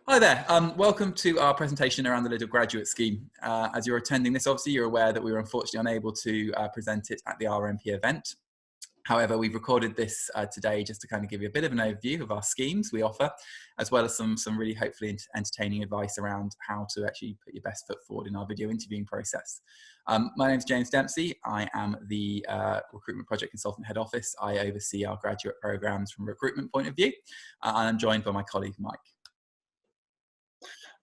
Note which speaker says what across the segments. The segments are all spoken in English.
Speaker 1: Hi there. Welcome to our presentation around the Lidl graduate scheme. As you're attending this, obviously, you're aware that we were unfortunately unable to present it at the RMP event. However, we've recorded this today just to kind of give you a bit of an overview of our schemes we offer, as well as some really hopefully entertaining advice around how to actually put your best foot forward in our video interviewing process. My name is James Dempsey. I am the Recruitment Project Consultant Head Office. I oversee our graduate programs from a recruitment point of view, and I'm joined by my colleague, Mike.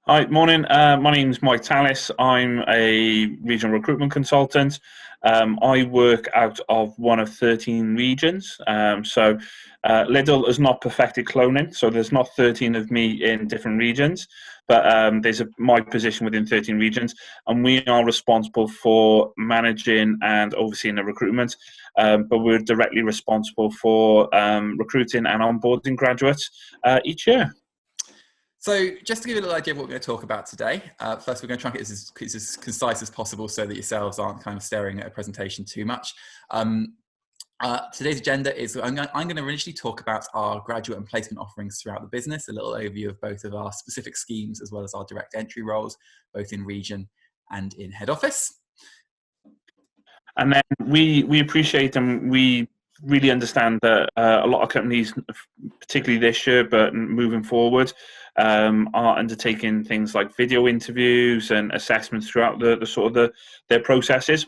Speaker 2: Hi, morning. My name's Mike Tallis. I'm a regional recruitment consultant. I work out of one of 13 regions. Lidl is not perfected cloning, so there's not 13 of me in different regions, but there's my position within 13 regions, and we are responsible for managing and overseeing the recruitment, but we're directly responsible for recruiting and onboarding graduates each year.
Speaker 1: So just to give you a little idea of what we're going to talk about today, first we're going to try and get this as concise as possible so that yourselves aren't kind of staring at a presentation too much. Today's agenda is I'm going to initially talk about our graduate and placement offerings throughout the business, a little overview of both of our specific schemes as well as our direct entry roles, both in region and in head office.
Speaker 2: And then we appreciate and we really understand that a lot of companies, particularly this year, but moving forward, are undertaking things like video interviews and assessments throughout their processes.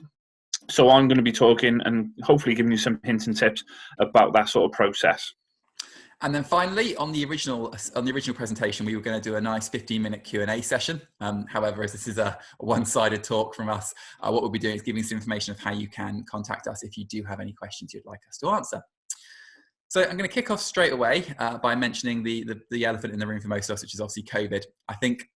Speaker 2: So I'm going to be talking and hopefully giving you some hints and tips about that sort of process.
Speaker 1: And then finally, on the original presentation, we were going to do a nice 15-minute Q&A session. However, as this is a one-sided talk from us, what we'll be doing is giving some information of how you can contact us if you do have any questions you'd like us to answer. So I'm going to kick off straight away by mentioning the elephant in the room for most of us, which is obviously COVID. I think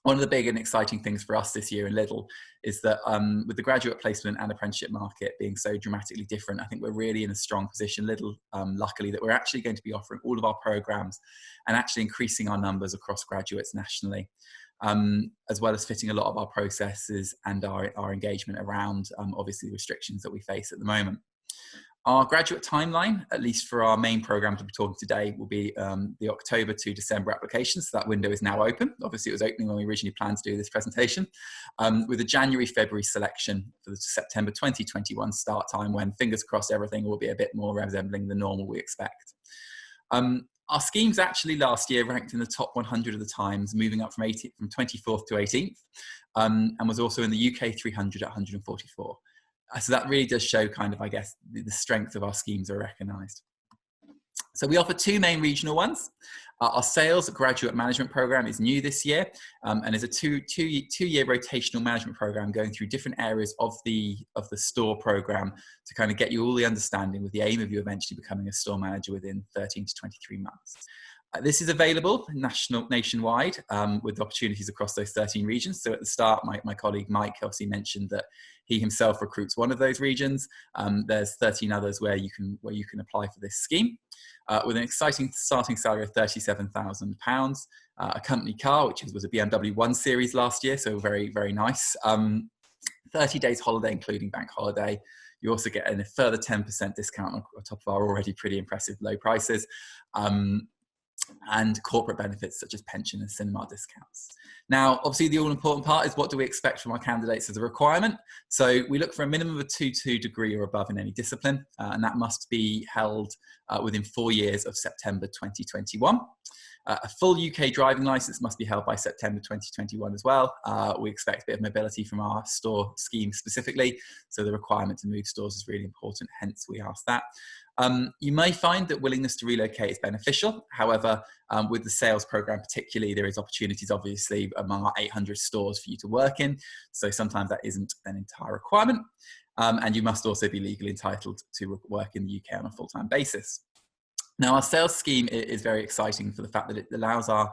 Speaker 1: one of the big and exciting things for us this year in Lidl is that with the graduate placement and apprenticeship market being so dramatically different, I think we're really in a strong position, Lidl, luckily, that we're actually going to be offering all of our programs and actually increasing our numbers across graduates nationally, as well as fitting a lot of our processes and our engagement around, obviously, the restrictions that we face at the moment. Our graduate timeline, at least for our main program to be talking today, will be the October to December applications. So that window is now open. Obviously, it was opening when we originally planned to do this presentation, with a January-February selection for the September 2021 start time, when, fingers crossed, everything will be a bit more resembling the normal we expect. Our schemes actually last year ranked in the top 100 of the Times, moving up from 24th to 18th, and was also in the UK 300 at 144. So that really does show kind of, I guess, the strength of our schemes are recognised. So we offer two main regional ones. Our sales graduate management program is new this year and is a two-year rotational management program going through different areas of the store program to kind of get you all the understanding with the aim of you eventually becoming a store manager within 13 to 23 months. This is available nationwide with opportunities across those 13 regions. So at the start, my colleague Mike obviously mentioned that he himself recruits one of those regions. There's 13 others where you can apply for this scheme with an exciting starting salary of £37,000, a company car, which was a BMW 1 Series last year, so very, very nice. 30 days holiday, including bank holiday. You also get a further 10% discount on top of our already pretty impressive low prices. And corporate benefits such as pension and cinema discounts. Now, obviously, the all-important part is what do we expect from our candidates as a requirement? So we look for a minimum of a 2.2 degree or above in any discipline, and that must be held within 4 years of September 2021. A full UK driving licence must be held by September 2021 as well. We expect a bit of mobility from our store scheme specifically, so the requirement to move stores is really important, hence we ask that. You may find that willingness to relocate is beneficial. However, with the sales program particularly, there is opportunities obviously among our 800 stores for you to work in, so sometimes that isn't an entire requirement. And you must also be legally entitled to work in the UK on a full-time basis. Now, our sales scheme is very exciting for the fact that it allows our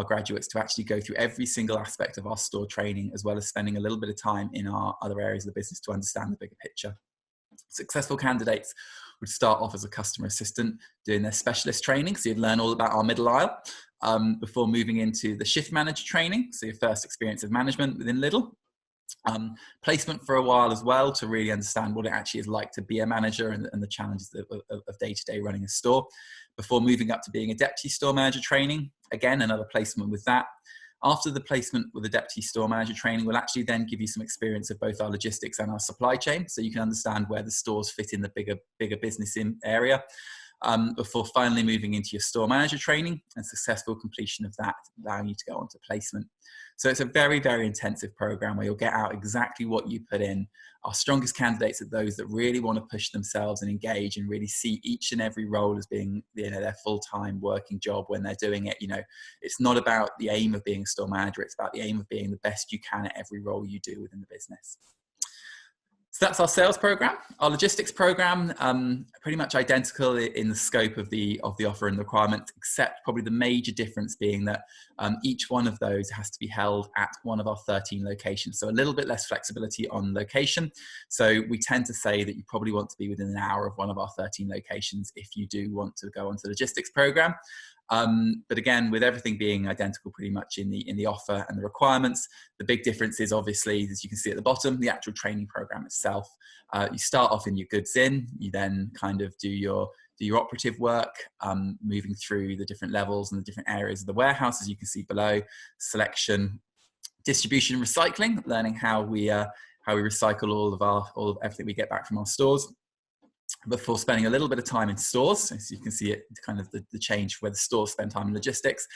Speaker 1: graduates to actually go through every single aspect of our store training, as well as spending a little bit of time in our other areas of the business to understand the bigger picture. Successful candidates would start off as a customer assistant doing their specialist training, so you'd learn all about our middle aisle before moving into the shift manager training, so your first experience of management within Lidl. Placement for a while as well to really understand what it actually is like to be a manager and the challenges of day-to-day running a store, before moving up to being a deputy store manager training, again, another placement with that. After the placement with the deputy store manager training, we'll actually then give you some experience of both our logistics and our supply chain, so you can understand where the stores fit in the bigger business area, before finally moving into your store manager training and successful completion of that, allowing you to go on to placement. So it's a very, very intensive program where you'll get out exactly what you put in. Our strongest candidates are those that really want to push themselves and engage and really see each and every role as being, you know, their full-time working job when they're doing it. You know, it's not about the aim of being a store manager, it's about the aim of being the best you can at every role you do within the business. So that's our sales program. Our logistics program, pretty much identical in the scope of the offer and the requirement, except probably the major difference being that each one of those has to be held at one of our 13 locations. So a little bit less flexibility on location. So we tend to say that you probably want to be within an hour of one of our 13 locations if you do want to go onto the logistics program. But again, with everything being identical pretty much in the offer and the requirements, the big difference is obviously, as you can see at the bottom, the actual training program itself. You start off in your goods in, you then kind of do your operative work, moving through the different levels and the different areas of the warehouse, as you can see below: selection, distribution, recycling, learning how we recycle all of everything we get back from our stores, before spending a little bit of time in stores. As you can see it, kind of the change where the stores spend time in logistics,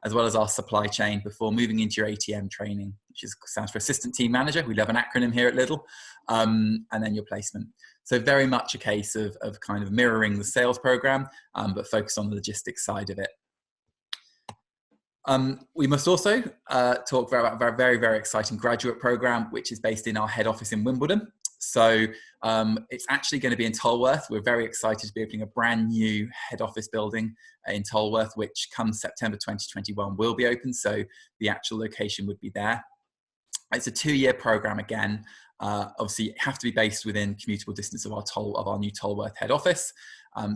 Speaker 1: as well as our supply chain, before moving into your ATM training, which stands for Assistant Team Manager. We love an acronym here at Lidl, and then your placement. So very much a case of kind of mirroring the sales program, but focus on the logistics side of it. We must also talk about our very, very exciting graduate program, which is based in our head office in Wimbledon. So it's actually going to be in Tolworth. We're very excited to be opening a brand new head office building in Tolworth, which come September 2021 will be open. So the actual location would be there. It's a 2-year program again. Obviously, you have to be based within commutable distance of our new Tolworth head office.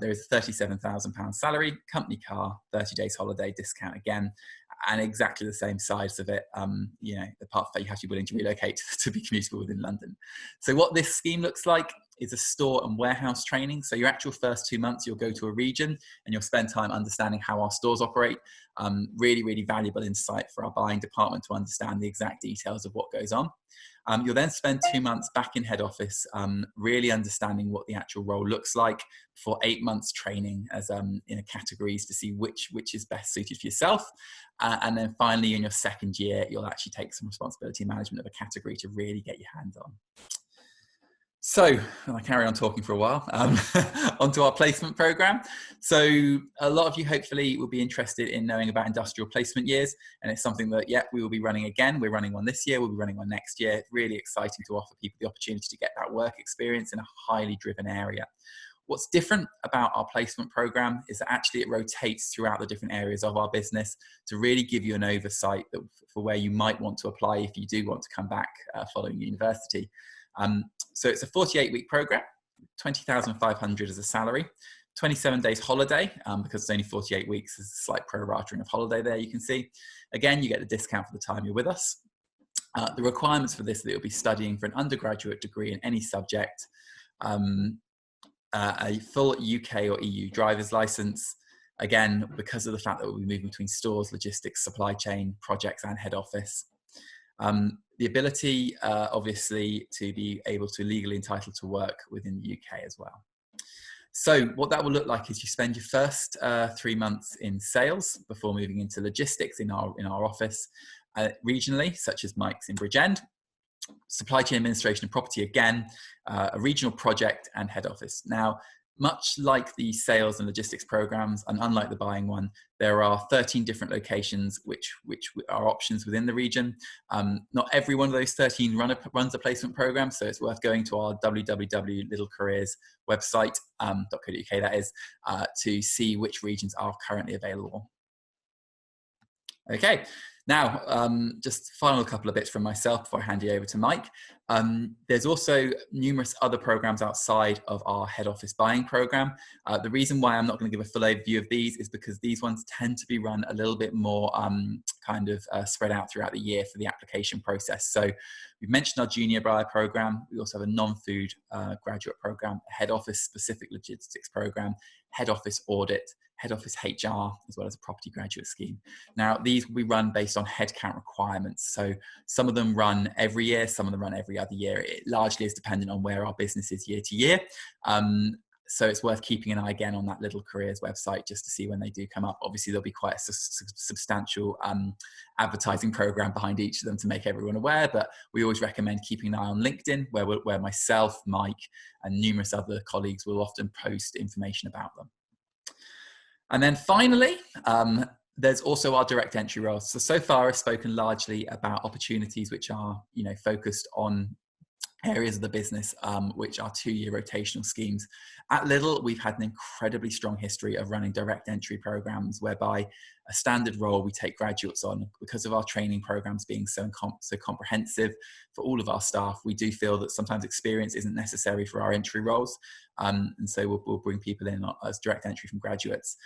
Speaker 1: There is a £37,000 salary, company car, 30 days holiday discount again, and exactly the same size of it. You know, the part that you have to be willing to relocate to be commutable within London. So what this scheme looks like is a store and warehouse training. So your actual first 2 months, you'll go to a region and you'll spend time understanding how our stores operate. Really, really valuable insight for our buying department to understand the exact details of what goes on. You'll then spend 2 months back in head office, really understanding what the actual role looks like, for 8 months training as in categories to see which is best suited for yourself. And then finally, in your second year, you'll actually take some responsibility and management of a category to really get your hands on. So I carry on talking for a while, onto our placement program. So a lot of you hopefully will be interested in knowing about industrial placement years, and it's something that, we will be running again. We're running one this year, we'll be running one next year. It's really exciting to offer people the opportunity to get that work experience in a highly driven area. What's different about our placement program is that actually it rotates throughout the different areas of our business to really give you an oversight for where you might want to apply if you do want to come back following university. So it's a 48-week program, 20,500 as a salary, 27 days holiday, because it's only 48 weeks. There's a slight prorating of holiday there, you can see. Again, you get the discount for the time you're with us. The requirements for this, that you'll be studying for an undergraduate degree in any subject, a full UK or EU driver's license. Again, because of the fact that we'll be moving between stores, logistics, supply chain, projects and head office. The ability, obviously, to be able to legally entitled to work within the UK as well. So what that will look like is you spend your first 3 months in sales before moving into logistics in our office, regionally, such as Mike's in Bridgend. Supply chain administration and property again, a regional project and head office. Now, much like the sales and logistics programs, and unlike the buying one, there are 13 different locations which are options within the region. Not every one of those 13 runs a placement program, so it's worth going to our www.lidlcareers website, .co.uk that is, to see which regions are currently available. Okay. Now, just final couple of bits from myself before I hand you over to Mike. There's also numerous other programs outside of our head office buying program. The reason why I'm not going to give a full overview of these is because these ones tend to be run a little bit more spread out throughout the year for the application process. So we've mentioned our junior buyer program. We also have a non-food graduate program, a head office specific logistics program, head office audit, head office HR, as well as a property graduate scheme. Now, these will be run based on headcount requirements. So some of them run every year, some of them run every other year. It largely is dependent on where our business is year to year. So it's worth keeping an eye again on that Lidl Careers website just to see when they do come up. Obviously, there'll be quite a substantial advertising program behind each of them to make everyone aware, but we always recommend keeping an eye on LinkedIn, where myself, Mike, and numerous other colleagues will often post information about them. And then finally, there's also our direct entry roles. So far I've spoken largely about opportunities which are, focused on areas of the business, which are 2-year rotational schemes. At Lidl, we've had an incredibly strong history of running direct entry programs whereby a standard role we take graduates on. Because of our training programs being so comprehensive for all of our staff, we do feel that sometimes experience isn't necessary for our entry roles. And so we'll bring people in as direct entry from graduates.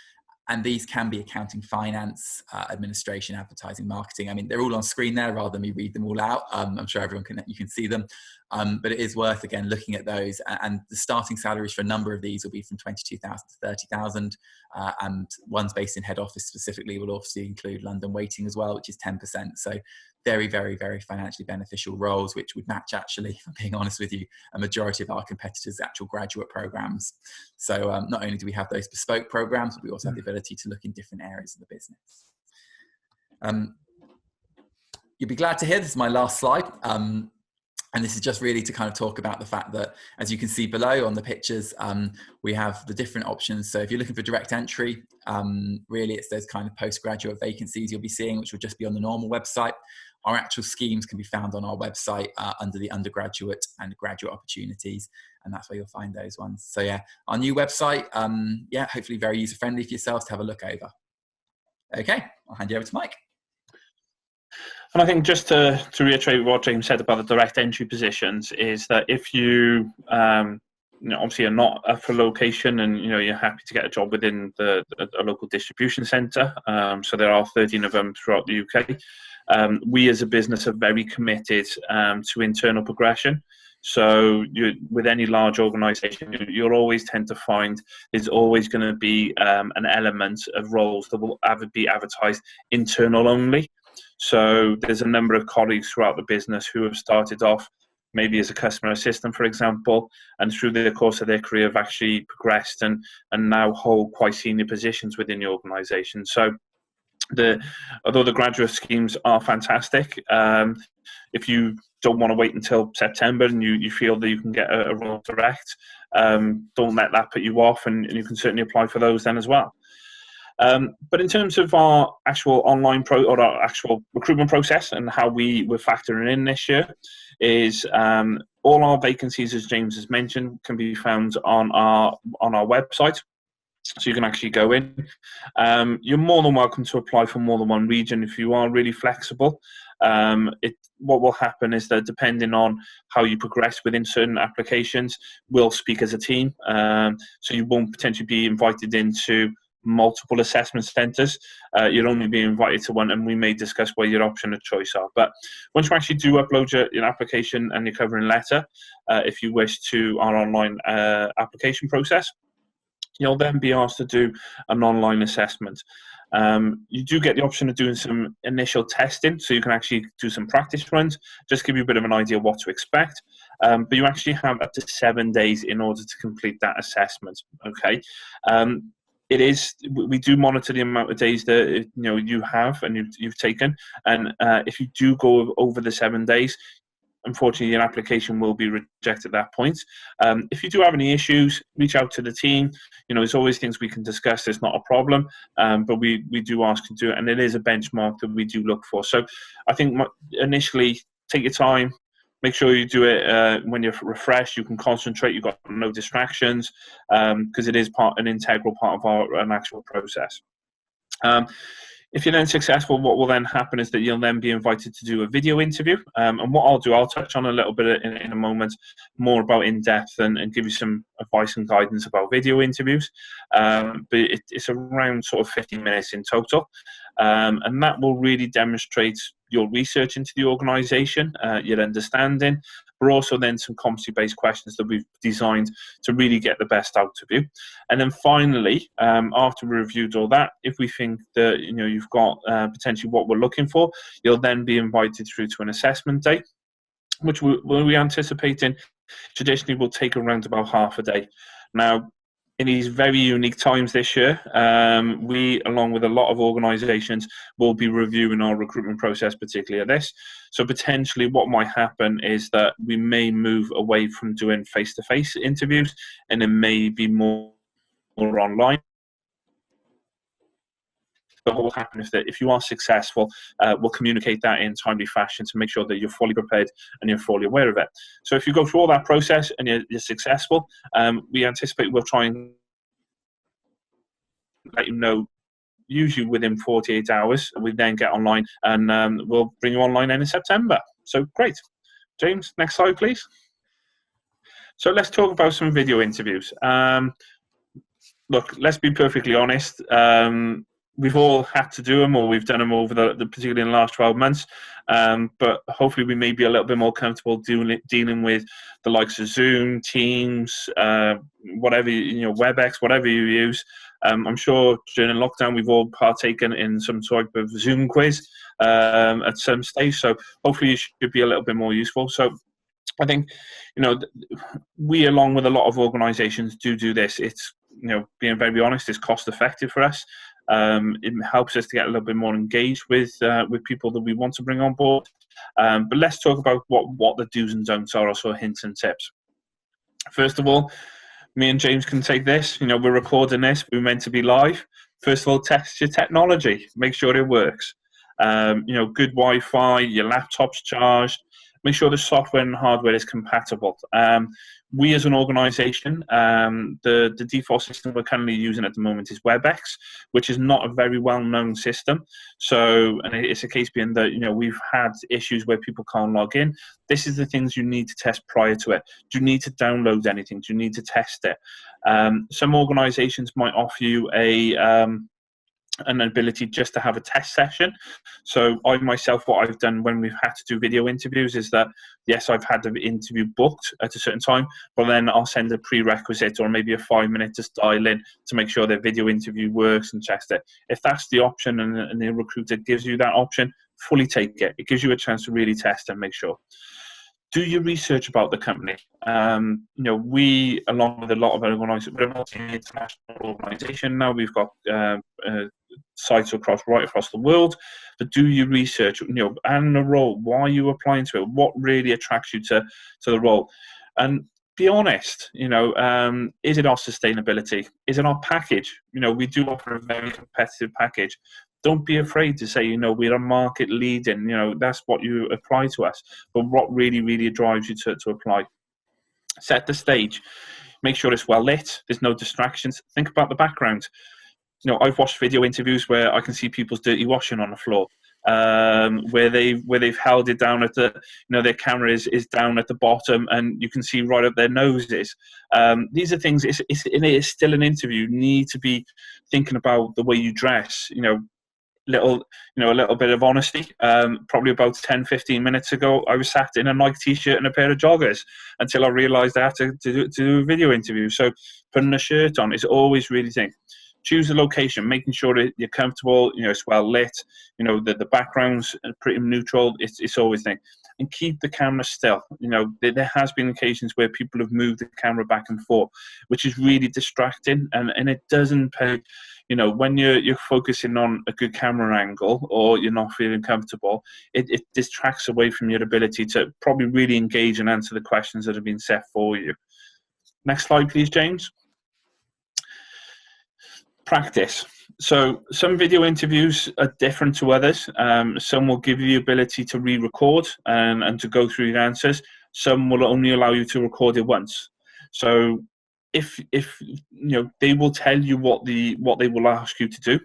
Speaker 1: And these can be accounting, finance, administration, advertising, marketing. I mean, they're all on screen there rather than me read them all out. I'm sure you can see them. But it is worth, again, looking at those. And the starting salaries for a number of these will be from 22,000 to 30,000. And ones based in head office specifically will also include London weighting as well, which is 10%. So very, very, very financially beneficial roles, which would match, actually, if I'm being honest with you, a majority of our competitors' actual graduate programs. So not only do we have those bespoke programs, but we also have the ability to look in different areas of the business. You'll be glad to hear this is my last slide. And this is just really to kind of talk about the fact that, as you can see below on the pictures, we have the different options. So if you're looking for direct entry, really it's those kind of postgraduate vacancies you'll be seeing, which will just be on the normal website. Our actual schemes can be found on our website under the undergraduate and graduate opportunities, and that's where you'll find those ones. So yeah, our new website, hopefully very user-friendly for yourselves to have a look over. Okay, I'll hand you over to Mike.
Speaker 2: And I think just to reiterate what James said about the direct entry positions is that if you, obviously are not up for location and, you're happy to get a job within a local distribution centre, so there are 13 of them throughout the UK, we as a business are very committed to internal progression. So with any large organisation, you'll always tend to find there's always going to be an element of roles that will be advertised internal only. So there's a number of colleagues throughout the business who have started off maybe as a customer assistant, for example, and through the course of their career have actually progressed and now hold quite senior positions within the organisation. So although the graduate schemes are fantastic, if you don't want to wait until September and you feel that you can get a role direct, don't let that put you off, and you can certainly apply for those then as well. But in terms of our actual our actual recruitment process and how we're factoring in this year is all our vacancies, as James has mentioned, can be found on our website. So you can actually go in. You're more than welcome to apply for more than one region if you are really flexible. What will happen is that depending on how you progress within certain applications, we'll speak as a team. So you won't potentially be invited into multiple assessment centres. You'll only be invited to one, and we may discuss where your option of choice are. But once you actually do upload your application and your covering letter, if you wish, to our online application process, you'll then be asked to do an online assessment. You do get the option of doing some initial testing, so you can actually do some practice runs, just give you a bit of an idea of what to expect. But you actually have up to 7 days in order to complete that assessment. Okay. We do monitor the amount of days that you have and you've taken, and if you do go over the 7 days, unfortunately your application will be rejected at that point. If you do have any issues, reach out to the team. There's always things we can discuss. It's not a problem, but we do ask you to do it, and it is a benchmark that we do look for. So I think initially, take your time. Make sure you do it when you're refreshed. You can concentrate. You've got no distractions, because it is an integral part of an actual process. If you're then successful, what will then happen is that you'll then be invited to do a video interview. And what I'll do, I'll touch on a little bit in a moment more about in-depth and give you some advice and guidance about video interviews. But it's around sort of 15 minutes in total. And that will really demonstrate your research into the organisation, your understanding, but also then some competency-based questions that we've designed to really get the best out of you. And then finally, after we reviewed all that, if we think that you've got potentially what we're looking for, you'll then be invited through to an assessment day, which we're anticipating traditionally will take around about half a day. Now, in these very unique times this year, we, along with a lot of organisations, will be reviewing our recruitment process, particularly at this. So potentially what might happen is that we may move away from doing face-to-face interviews, and it may be more online. But what will happen is that if you are successful, we'll communicate that in timely fashion to make sure that you're fully prepared and you're fully aware of it. So if you go through all that process and you're successful, we anticipate we'll try and let you know usually within 48 hours. We then get online, and we'll bring you online then in September. So great. James, next slide, please. So let's talk about some video interviews. Look, let's be perfectly honest. We've all had to do them, or we've done them over particularly in the last 12 months. But hopefully we may be a little bit more comfortable dealing with the likes of Zoom, Teams, whatever, WebEx, whatever you use. I'm sure during lockdown we've all partaken in some type of Zoom quiz at some stage. So hopefully it should be a little bit more useful. So I think, we, along with a lot of organisations, do this. It's, being very honest, it's cost effective for us. It helps us to get a little bit more engaged with people that we want to bring on board. But let's talk about what the do's and don'ts are, also hints and tips. First of all, me and James can take this. We're recording this. We're meant to be live. First of all, test your technology. Make sure it works. Good Wi-Fi, your laptop's charged. Make sure the software and hardware is compatible. We as an organisation, the default system we're currently using at the moment is WebEx, which is not a very well-known system. So, and it's a case being that, we've had issues where people can't log in. This is the things you need to test prior to it. Do you need to download anything? Do you need to test it? Some organisations might offer you an ability just to have a test session. So I myself, what I've done when we've had to do video interviews is that, yes, I've had the interview booked at a certain time, but then I'll send a prerequisite or maybe a 5-minute just dial in to make sure their video interview works and test it. If that's the option and the recruiter gives you that option, fully take it. It gives you a chance to really test and make sure. Do your research about the company. We, along with a lot of organisations, we're an international organisation now. We've got sites right across the world. But do your research. And the role. Why are you applying to it? What really attracts you to the role? And be honest. Is it our sustainability? Is it our package? We do offer a very competitive package. Don't be afraid to say, we're a market leading, that's what you apply to us. But what really, really drives you to apply? Set the stage. Make sure it's well lit. There's no distractions. Think about the background. I've watched video interviews where I can see people's dirty washing on the floor, where they've held it down at the, their camera is down at the bottom and you can see right up their noses. These are things, it's still an interview. You need to be thinking about the way you dress, a little bit of honesty. Probably about 10-15 minutes ago, I was sat in a Nike t-shirt and a pair of joggers until I realised I had to do a video interview. So putting a shirt on is always really thing. Choose a location, making sure that you're comfortable, it's well lit, the background's pretty neutral. It's always thing. And keep the camera still. There has been occasions where people have moved the camera back and forth, which is really distracting, and it doesn't pay. When you're focusing on a good camera angle or you're not feeling comfortable, it distracts away from your ability to probably really engage and answer the questions that have been set for you. Next slide, please, James. Practice. So some video interviews are different to others. Some will give you the ability to re-record and to go through your answers. Some will only allow you to record it once. So if they will tell you what they will ask you to do.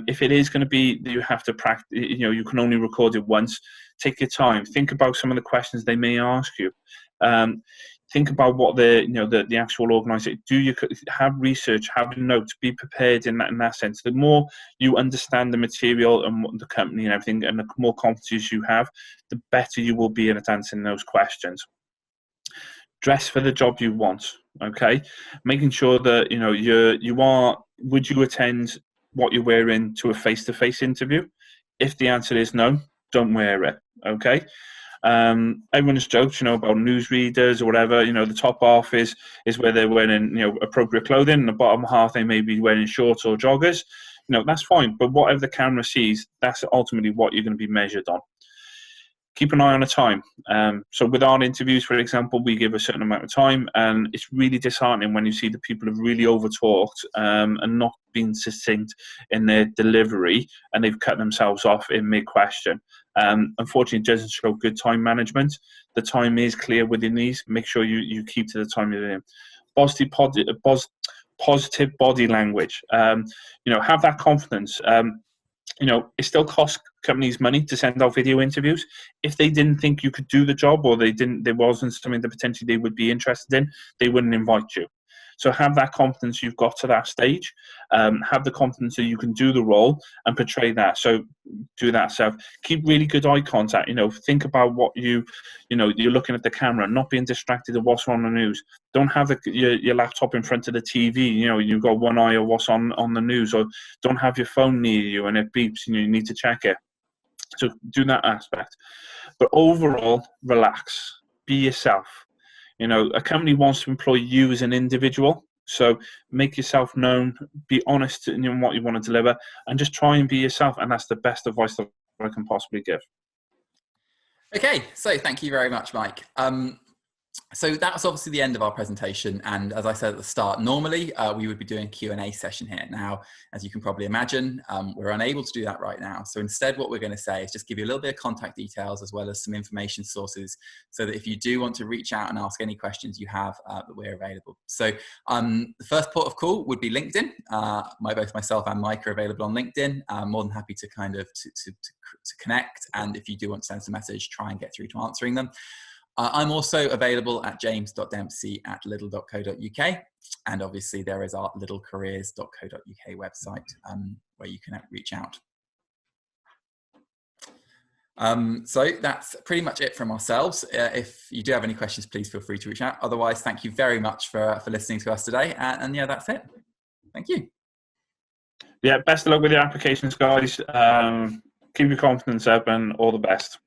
Speaker 2: If it is going to be that you have to practice, you can only record it once. Take your time. Think about some of the questions they may ask you. Think about what the actual organisation. Do you have research? Have notes? Be prepared in that sense. The more you understand the material and the company and everything, and the more competencies you have, the better you will be at answering those questions. dress for the job you want. Okay, making sure that would you attend what you're wearing to a face-to-face interview? If the answer is no, don't wear it. Okay. Everyone has joked, about newsreaders or whatever. The top half is where they're wearing, appropriate clothing, and the bottom half they may be wearing shorts or joggers. That's fine. But whatever the camera sees, that's ultimately what you're going to be measured on. Keep an eye on the time. So with our interviews, for example, we give a certain amount of time, and it's really disheartening when you see that people have really over-talked and not been succinct in their delivery, and they've cut themselves off in mid-question. Unfortunately, it doesn't show good time management. The time is clear within these. Make sure you keep to the time you're in. Positive body language. Have that confidence. It still costs companies money to send out video interviews. If they didn't think you could do the job, or there wasn't something that potentially they would be interested in, they wouldn't invite you. So have that confidence you've got to that stage. Have the confidence that you can do the role and portray that. So do that. So keep really good eye contact. Think about what you're looking at the camera, not being distracted of what's on the news. Don't have your laptop in front of the TV. You've got one eye of what's on the news, or don't have your phone near you and it beeps. You need to check it. So do that aspect. But overall, relax. Be yourself. A company wants to employ you as an individual. So make yourself known, be honest in what you want to deliver, and just try and be yourself. And that's the best advice that I can possibly give.
Speaker 1: Okay, so thank you very much, Mike. So that's obviously the end of our presentation. And as I said at the start, normally we would be doing a Q&A session here. Now, as you can probably imagine, we're unable to do that right now. So instead, what we're going to say is just give you a little bit of contact details as well as some information sources, so that if you do want to reach out and ask any questions you have, that we're available. So the first port of call would be LinkedIn. Both myself and Mike are available on LinkedIn. I'm more than happy to kind of to connect. And if you do want to send us a message, try and get through to answering them. I'm also available at james.dempsey@lidl.co.uk, and obviously there is our lidlcareers.co.uk website where you can reach out. So that's pretty much it from ourselves. If you do have any questions, please feel free to reach out. Otherwise, thank you very much for listening to us today. And yeah, that's it. Thank you.
Speaker 2: Yeah, best of luck with your applications, guys. Keep your confidence up and all the best.